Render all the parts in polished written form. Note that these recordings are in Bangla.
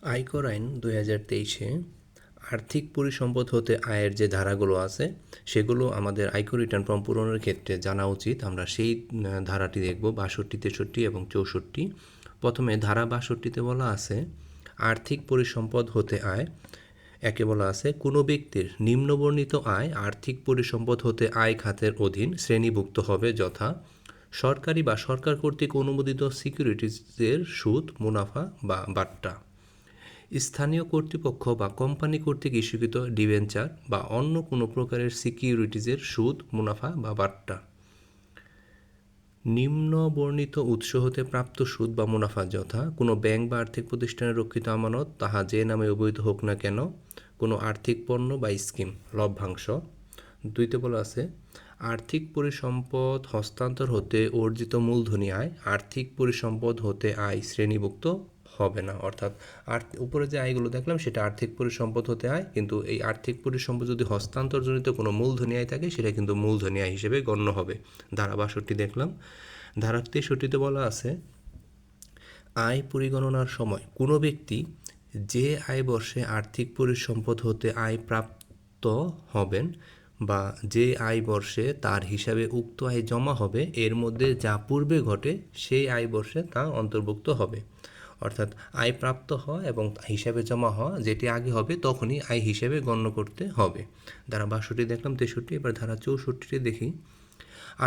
আয়কর আইন ২০২৩-এ আর্থিক পরিসম্পদ হতে আয়ের যে ধারাগুলো আছে সেগুলো আমাদের আয়কর রিটার্ন ফর্ম পূরণের ক্ষেত্রে জানা উচিত। আমরা সেই ধারাটি দেখব ৬২, ৬৩ এবং ৬৪। প্রথমে ধারা ৬২-তে বলা আছে আর্থিক পরিসম্পদ হতে আয়। একে বলা আছে কোনো ব্যক্তির নিম্নবর্ণিত আয় আর্থিক পরিসম্পদ হতে আয় খাতের অধীন শ্রেণীভুক্ত হবে, যথা সরকারি বা সরকার কর্তৃক অনুমোদিত সিকিউরিটিজের সুদ, মুনাফা বা বাট্টা, স্থানীয় কর্তৃপক্ষ বা কোম্পানি কর্তৃক ইস্যুকৃত ডিবেঞ্চার বা অন্য কোনো প্রকারের সিকিউরিটিজের সুদ, মুনাফা বা বাট্টা। নিম্ন বর্ণিত উৎস হতে প্রাপ্ত সুদ বা মুনাফা, যথা কোনো ব্যাংক বা আর্থিক প্রতিষ্ঠানের রক্ষিত আমানত, তাহা যে নামে অবৈধ হোক না কেন, কোনো আর্থিক পণ্য বা স্কিম, লভ্যাংশ। দুইতে বলা আছে আর্থিক পরিসম্পদ হস্তান্তর হতে অর্জিত মূলধনী আয় আর্থিক পরিসম্পদ হতে আয় শ্রেণীভুক্ত হবে না। অর্থাৎ উপরে যে আয়গুলো দেখলাম সেটা আর্থিক পরিসম্পদ হতে আয়, কিন্তু এই আর্থিক পরিসম্পদ যদি হস্তান্তরজনিত কোনো মূলধনী আয় থাকে সেটা কিন্তু মূলধনী আয় হিসেবে গণ্য হবে। ধারা ৬২ দেখলাম। ধারা ৬৩-তে বলা আছে আয় পরিগণনার সময় কোনো ব্যক্তি যে আয় বর্ষে আর্থিক পরিসম্পদ হতে আয় প্রাপ্ত হবেন বা যে আয় বর্ষে তার হিসাবে উক্ত আয় জমা হবে, এর মধ্যে যা পূর্বে ঘটে সেই আয় বর্ষে তা অন্তর্ভুক্ত হবে। অর্থাৎ আয় প্রাপ্ত হওয়া এবং হিসাবে জমা হওয়া যেটি আগে হবে তখনই আয় হিসেবে গণ্য করতে হবে। ধারা ৬২ দেখলাম। ৬৩, এবার ধারা ৬৪ দেখি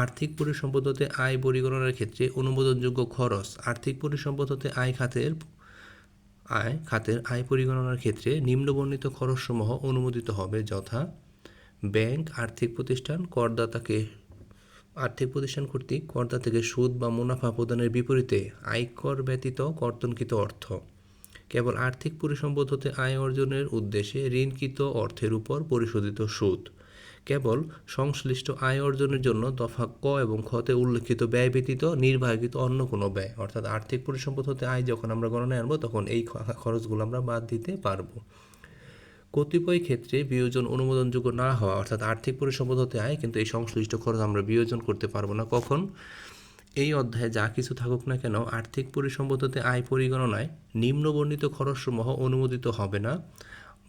আর্থিক পরিসম্পদ হতে আয় পরিগণনার ক্ষেত্রে অনুমোদনযোগ্য খরচ আর্থিক পরিসম্পদ হতে আয় খাতের আয় পরিগণনার ক্ষেত্রে নিম্নবর্ণিত খরচসমূহ অনুমোদিত হবে, যথা ব্যাংক, আর্থিক প্রতিষ্ঠান কর্তৃক করদাতাকে সুদ বা মুনাফা প্রদানের বিপরীতে আয়কর ব্যতীত কর্তনকৃত অর্থ, কেবল আর্থিক পরিসম্পদ হতে আয় অর্জনের উদ্দেশ্যে ঋণকৃত অর্থের উপর পরিশোধিত সুদ, কেবল সংশ্লিষ্ট আয় অর্জনের জন্য দফা ক এবং খতে উল্লেখিত ব্যয় ব্যতীত নির্বাহকৃত অন্য কোনো ব্যয়। অর্থাৎ আর্থিক পরিসম্পদ হতে আয় যখন আমরা গণনায় আনবো তখন এই খরচগুলো আমরা বাদ দিতে পারবো। কতিপয় ক্ষেত্রে বিয়োজন অনুমোদনযোগ্য না হওয়া, অর্থাৎ আর্থিক পরিসম্পদ হতে আয় কিন্তু এই সংশ্লিষ্ট খরচ আমরা বিয়োজন করতে পারবো না। কখন? এই অধ্যায়ে যা কিছু থাকুক না কেন আর্থিক পরিসম্পদ হতে আয় পরিগণনায় নিম্নবর্ণিত খরচসমূহ অনুমোদিত হবে না: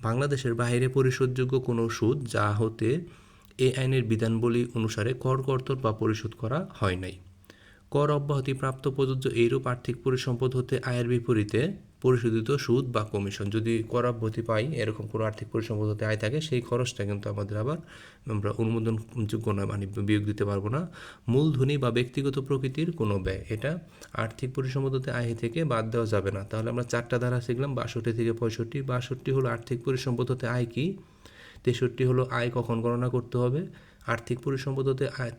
বাংলাদেশের বাইরে পরিশোধযোগ্য কোনো সুদ যা হতে এ আইনের বিধানবলী অনুসারে কর কর্তন বা পরিশোধ করা হয় নাই। কর অব্যাহতি প্রাপ্ত প্রযোজ্য এইরূপ আর্থিক পরিসম্পদ হতে আয়ের বিপরীতে পরিশোধিত সুদ বা কমিশন। যদি কর অব্যাহতি পাই, এরকম কোনো আর্থিক পরিসম্পদ হতে আয় থাকে, সেই খরচটা কিন্তু আমাদের আবার আমরা অনুমোদনযোগ্য নয়, মানে বিয়োগ দিতে পারবো না। মূলধনী বা ব্যক্তিগত প্রকৃতির কোনো ব্যয়, এটা আর্থিক পরিসম্পদ হতে আয় থেকে বাদ দেওয়া যাবে না। তাহলে আমরা 4টা ধারা শিখলাম, ৬২ থেকে 65। ৬২ হলো আর্থিক পরিসম্পদ হতে আয় কি, 63 হলো আয় কখন গণনা করতে হবে, আর্থিক পরিসম্পদ হতে আয়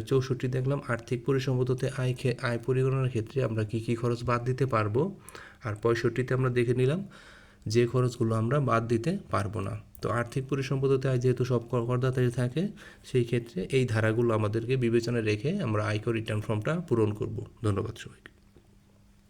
64 দেখলাম আর্থিক পরিসম্পদ হতে আয় পরিগণনার ক্ষেত্রে আমরা কী কী খরচ বাদ দিতে পারবো, আর 65-তে আমরা দেখে নিলাম যে খরচগুলো আমরা বাদ দিতে পারবো না। তো আর্থিক পরিসম্পদ হতে আয় যেহেতু সব করদাতাই থাকে, সেই ক্ষেত্রে এই ধারাগুলো আমাদেরকে বিবেচনায় রেখে আমরা আয়কর রিটার্ন ফর্মটা পূরণ করব। ধন্যবাদ সবাইকে।